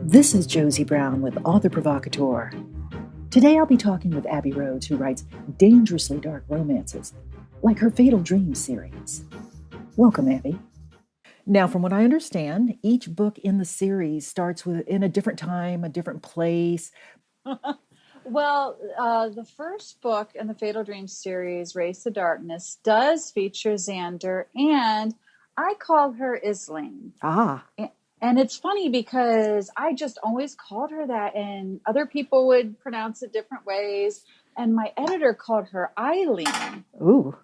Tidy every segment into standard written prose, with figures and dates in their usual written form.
This is Josie Brown with Author Provocateur. Today I'll be talking with Abbie Rhodes, who writes dangerously dark romances, like her Fatal Dreams series. Welcome, Abbie. Now, from what I understand, each book in the series starts in a different time, a different place. Well, the first book in the Fatal Dreams series, Race to Darkness, does feature Xander, and I call her Isling. Ah. And it's funny because I just always called her that, and other people would pronounce it different ways. And my editor called her Eileen. Ooh.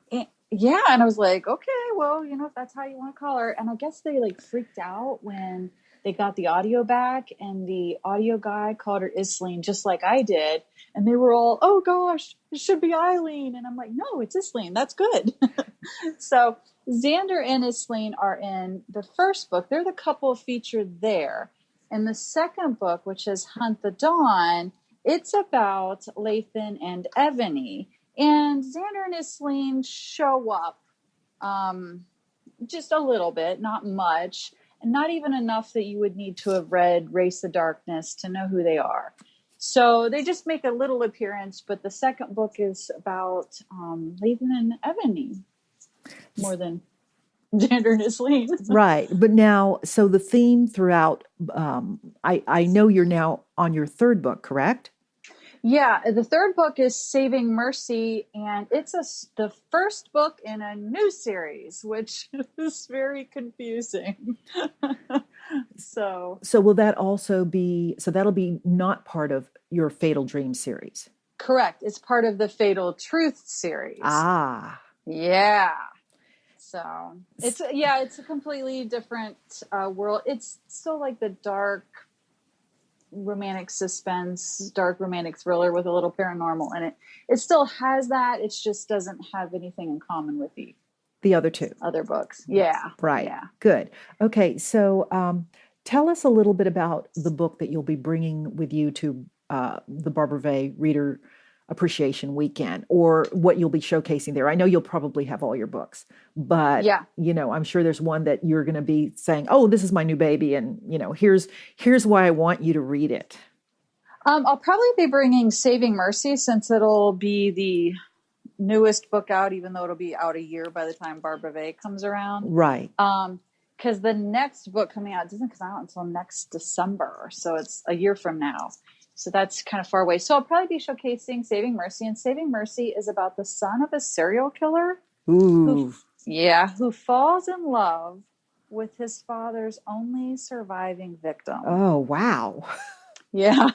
Yeah, and I was like, okay, well, if that's how you want to call her. And I guess they freaked out when they got the audio back, and the audio guy called her Isling just like I did. And they were all, oh gosh, it should be Eileen. And I'm like, no, it's Isling. That's good. So Xander and Isling are in the first book. They're the couple featured there. In the second book, which is Hunt the Dawn, it's about Lathan and Ebony. And Xander and Isling show up just a little bit, not much, and not even enough that you would need to have read Race to Darkness to know who they are. So they just make a little appearance, but the second book is about Lathan and Ebony more than Xander and Isling. Right. But now, so the theme throughout, I know you're now on your third book, correct? Yeah, the third book is Saving Mercy, and it's the first book in a new series, which is very confusing. So will that also be, so that'll be not part of your Fatal Dream series? Correct. It's part of the Fatal Truth series. Ah. Yeah. So it's a completely different world. It's still like the dark romantic suspense, dark romantic thriller with a little paranormal in it. It still has that. It just doesn't have anything in common with the other two other books. Yeah. Right. Yeah. Good. Okay. So tell us a little bit about the book that you'll be bringing with you to the Barbara Vay Reader Appreciation Weekend, or what you'll be showcasing there. I know you'll probably have all your books, but I'm sure there's one that you're going to be saying, oh, this is my new baby. And, here's why I want you to read it. I'll probably be bringing Saving Mercy, since it'll be the newest book out, even though it'll be out a year by the time Barbara Vay comes around. Right. Because the next book coming out doesn't come out until next December. So it's a year from now. So that's kind of far away. So I'll probably be showcasing Saving Mercy. And Saving Mercy is about the son of a serial killer. Ooh. Who falls in love with his father's only surviving victim. Oh, wow. Yeah.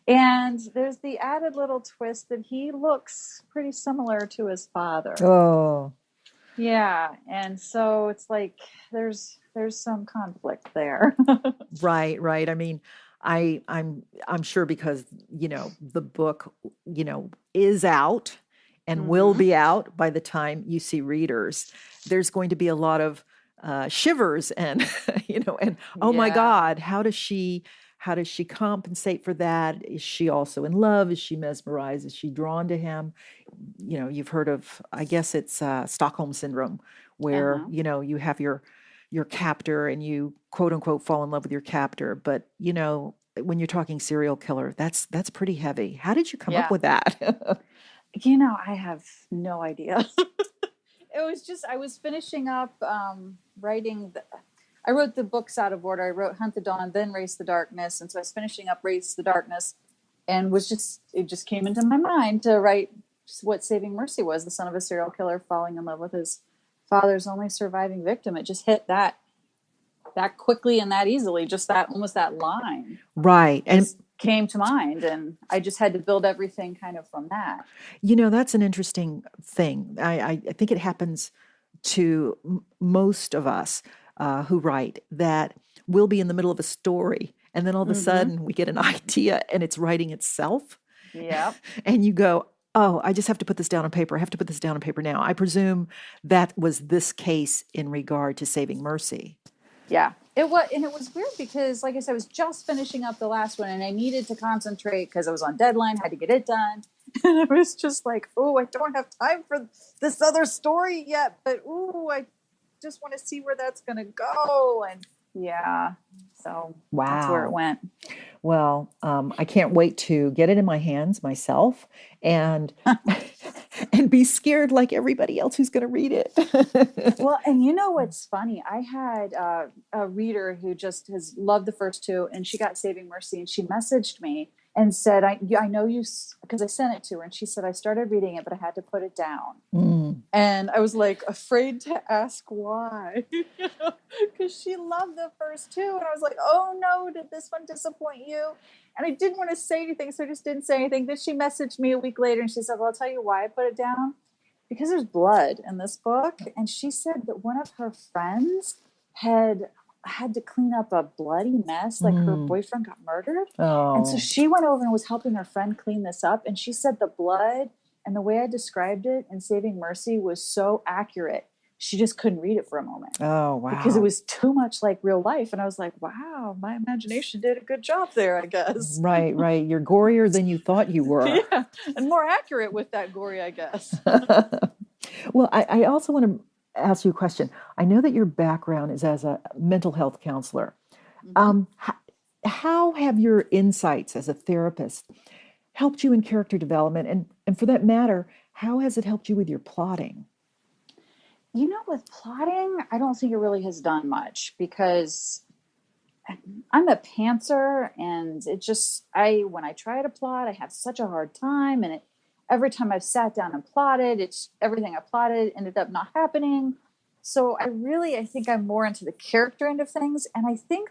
And there's the added little twist that he looks pretty similar to his father. Oh. Yeah. And so it's like there's some conflict there. Right. I mean, I'm sure because, the book, is out and will be out by the time you see readers. There's going to be a lot of shivers and, and oh my God, how does she compensate for that? Is she also in love? Is she mesmerized? Is she drawn to him? You've heard of, I guess it's Stockholm Syndrome, where, you have your captor and you quote unquote fall in love with your captor. But, when you're talking serial killer, that's pretty heavy. How did you come up with that? I have no idea. It was just, I was finishing up writing. I wrote the books out of order. I wrote Hunt the Dawn, then Race the Darkness. And so I was finishing up Race the Darkness, and it just came into my mind to write what Saving Mercy was, the son of a serial killer falling in love with his father's only surviving victim. It just hit that quickly and that easily, just almost that line. Right. And came to mind, and I just had to build everything kind of from that. That's an interesting thing. I think it happens to most of us who write, that we'll be in the middle of a story and then all of a sudden we get an idea and it's writing itself. Yeah. And you go, oh, I just have to put this down on paper. I have to put this down on paper now. I presume that was this case in regard to Saving Mercy. Yeah, it was. And it was weird because, like I said, I was just finishing up the last one and I needed to concentrate because I was on deadline, had to get it done. And I was just like, oh, I don't have time for this other story yet. But, I just want to see where that's going to go. And yeah, so that's where it Wow. went. Well, I can't wait to get it in my hands myself and and be scared like everybody else who's going to read it. Well, and you know what's funny? I had a reader who just has loved the first two, and she got Saving Mercy, and she messaged me and said, I know you, because I sent it to her, and she said, I started reading it, but I had to put it down. Mm. And I was like afraid to ask why, because she loved the first two. And I was like, oh no, did this one disappoint you? And I didn't want to say anything, so I just didn't say anything. Then she messaged me a week later and she said, well, I'll tell you why I put it down. Because there's blood in this book. And she said that one of her friends had to clean up a bloody mess, like her boyfriend got murdered. And so Oh. she went over and was helping her friend clean this up. And she said the blood and the way I described it in Saving Mercy was so accurate. She just couldn't read it for a moment Oh, because it wow. was too much like real life. And I was like, wow, my imagination did a good job there, I guess. Right, right. You're gorier than you thought you were. Yeah, and more accurate with that gory, I guess. Well, I also want to ask you a question. I know that your background is as a mental health counselor. How have your insights as a therapist helped you in character development? And for that matter, how has it helped you with your plotting? You know, with plotting, I don't think it really has done much because I'm a pantser, and when I try to plot, I have such a hard time. And every time I've sat down and plotted, it's everything I plotted ended up not happening. So I think I'm more into the character end of things. And I think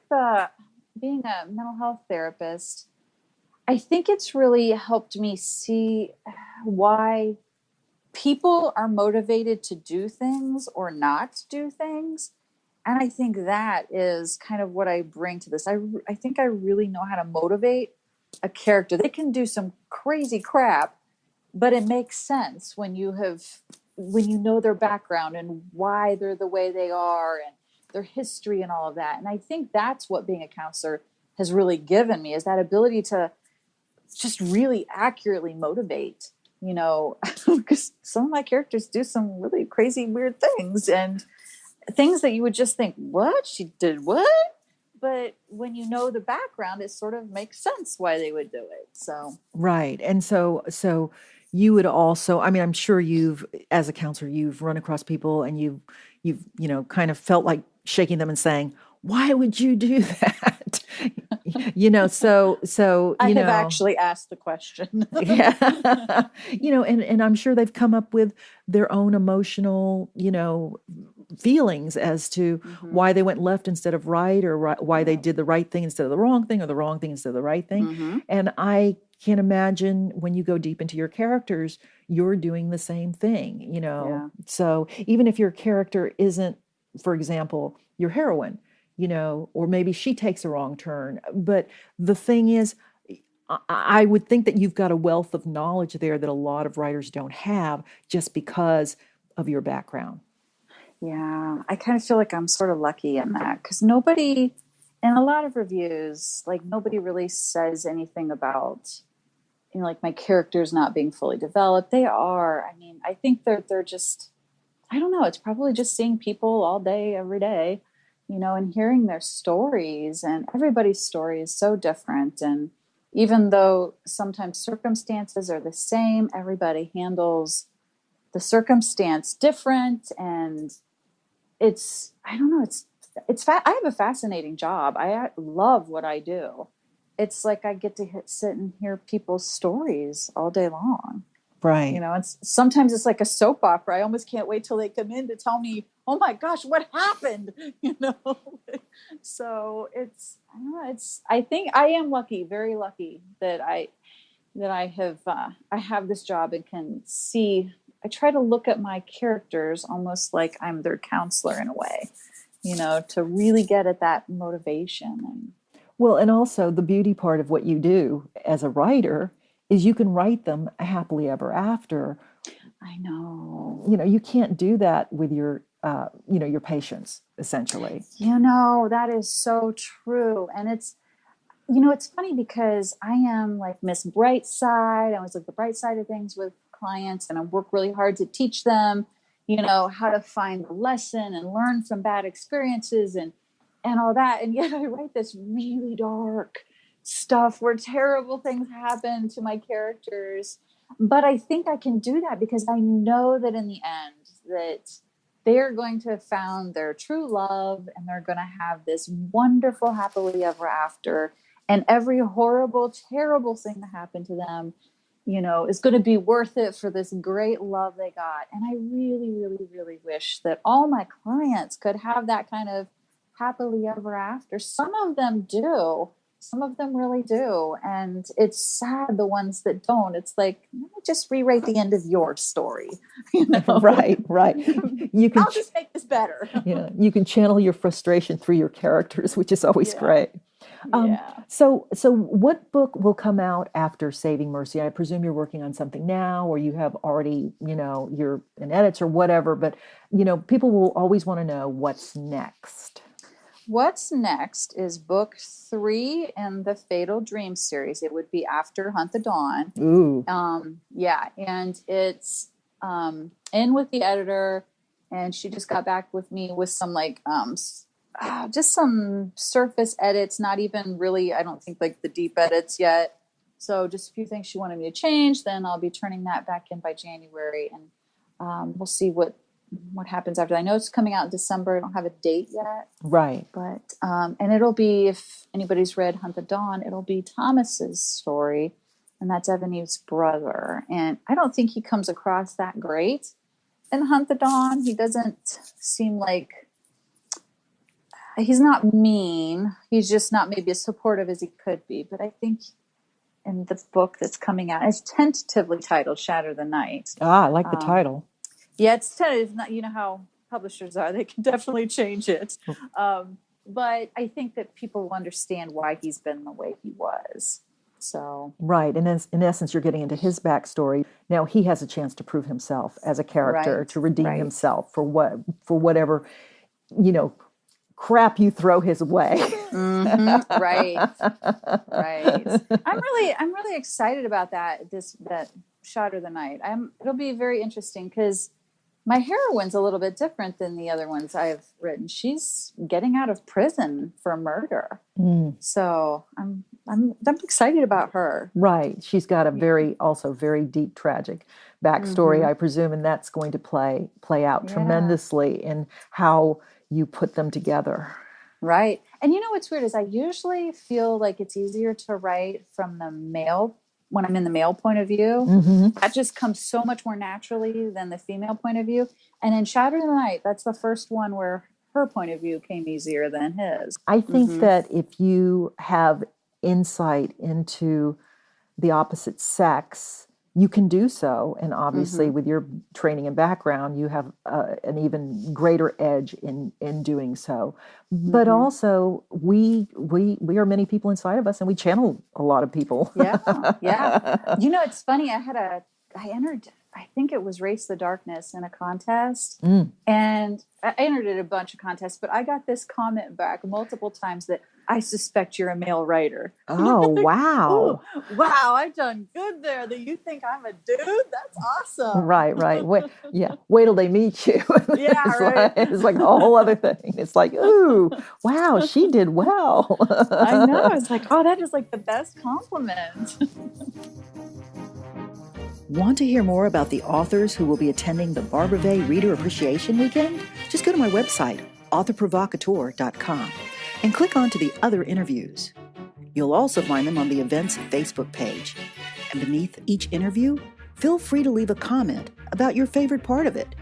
being a mental health therapist, I think it's really helped me see why people are motivated to do things or not do things. And I think that is kind of what I bring to this. I think I really know how to motivate a character. They can do some crazy crap, but it makes sense when you know their background and why they're the way they are and their history and all of that. And I think that's what being a counselor has really given me, is that ability to just really accurately motivate, because some of my characters do some really crazy, weird things and things that you would just think, what? She did what? But when you know the background, it sort of makes sense why they would do it. So Right. And so you would also, I mean, I'm sure as a counselor, you've run across people and you've kind of felt like shaking them and saying, why would you do that? So, I have actually asked the question. yeah, and I'm sure they've come up with their own emotional, feelings as to why they went left instead of right, or why they did the right thing instead of the wrong thing, or the wrong thing instead of the right thing. And I can imagine when you go deep into your characters, you're doing the same thing, Yeah. So even if your character isn't, for example, your heroine, or maybe she takes a wrong turn. But the thing is, I would think that you've got a wealth of knowledge there that a lot of writers don't have just because of your background. Yeah, I kind of feel like I'm sort of lucky in that because nobody, in a lot of reviews, like nobody really says anything about, like my characters not being fully developed. They are. I mean, I think they're just, I don't know. It's probably just seeing people all day, every day, and hearing their stories. And everybody's story is so different. And even though sometimes circumstances are the same, everybody handles the circumstance different. And I don't know, I have a fascinating job. I love what I do. It's like I get to sit and hear people's stories all day long. Right. Sometimes it's like a soap opera. I almost can't wait till they come in to tell me, oh my gosh, what happened? So I don't know, I think I am lucky, very lucky that I have this job and can see. I try to look at my characters almost like I'm their counselor in a way, to really get at that motivation. Well, and also the beauty part of what you do as a writer is you can write them happily ever after. I know. You can't do that with your patients, essentially. That is so true. And it's funny because I am like Miss Brightside. I always look the bright side of things with clients, and I work really hard to teach them, how to find the lesson and learn from bad experiences and all that. And yet I write this really dark stuff where terrible things happen to my characters. But I think I can do that because I know that in the end that they're going to have found their true love and they're going to have this wonderful, happily ever after. And every horrible, terrible thing that happened to them, is going to be worth it for this great love they got. And I really, really, really wish that all my clients could have that kind of happily ever after. Some of them do. Some of them really do. And it's sad the ones that don't. It's like, let me just rewrite the end of your story. Right. You can I'll just make this better. Yeah, you can channel your frustration through your characters, which is always great. So what book will come out after Saving Mercy? I presume you're working on something now, or you have already, you're in edits or whatever, but, people will always want to know what's next. What's next is book 3 in the Fatal Dream series. It would be after Hunt the Dawn. Ooh. And it's in with the editor, and she just got back with me with some just some surface edits, not even really, I don't think like the deep edits yet. So just a few things she wanted me to change. Then I'll be turning that back in by January, and we'll see what happens after that. I know it's coming out in December. I don't have a date yet. Right. But, and it'll be, if anybody's read Hunt the Dawn, it'll be Thomas's story, and that's Ebony's brother. And I don't think he comes across that great in Hunt the Dawn. He doesn't seem like, he's not mean. He's just not maybe as supportive as he could be. But I think in the book that's coming out, it's tentatively titled Shatter the Night. I like the title. Yeah, it's not, how publishers are. They can definitely change it. But I think that people will understand why he's been the way he was. So Right. And in essence, you're getting into his backstory. Now he has a chance to prove himself as a character, Right, to redeem right. himself for whatever, crap you throw his way. Mm-hmm. Right. I'm really excited about that Shatter the Night. It'll be very interesting because my heroine's a little bit different than the other ones I've written. She's getting out of prison for murder. So I'm excited about her. Right. She's got a very deep, tragic backstory, I presume, and that's going to play out tremendously in how you put them together. Right. And what's weird is I usually feel like it's easier to write from the male, when I'm in the male point of view. Mm-hmm. That just comes so much more naturally than the female point of view. And in Shatter the Night, that's the first one where her point of view came easier than his. I think that if you have insight into the opposite sex, you can do so. And obviously with your training and background, you have an even greater edge in doing so. But also we are many people inside of us, and we channel a lot of people. Yeah. It's funny. I entered, I think it was Race the Darkness in a contest. And I entered in a bunch of contests, but I got this comment back multiple times that I suspect you're a male writer. Oh, wow. Ooh, wow, I've done good there. That you think I'm a dude? That's awesome. Right. Wait till they meet you. Yeah, it's like a whole other thing. It's like, ooh, wow, she did well. I know. It's like, oh, that is like the best compliment. Want to hear more about the authors who will be attending the Barbara Vay Reader Appreciation Weekend? Just go to my website, authorprovocateur.com, and click on to the other interviews. You'll also find them on the event's Facebook page. And beneath each interview, feel free to leave a comment about your favorite part of it.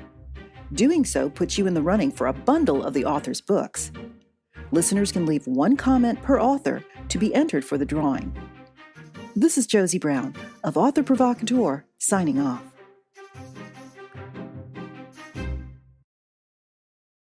Doing so puts you in the running for a bundle of the author's books. Listeners can leave one comment per author to be entered for the drawing. This is Josie Brown of Author Provocateur, signing off.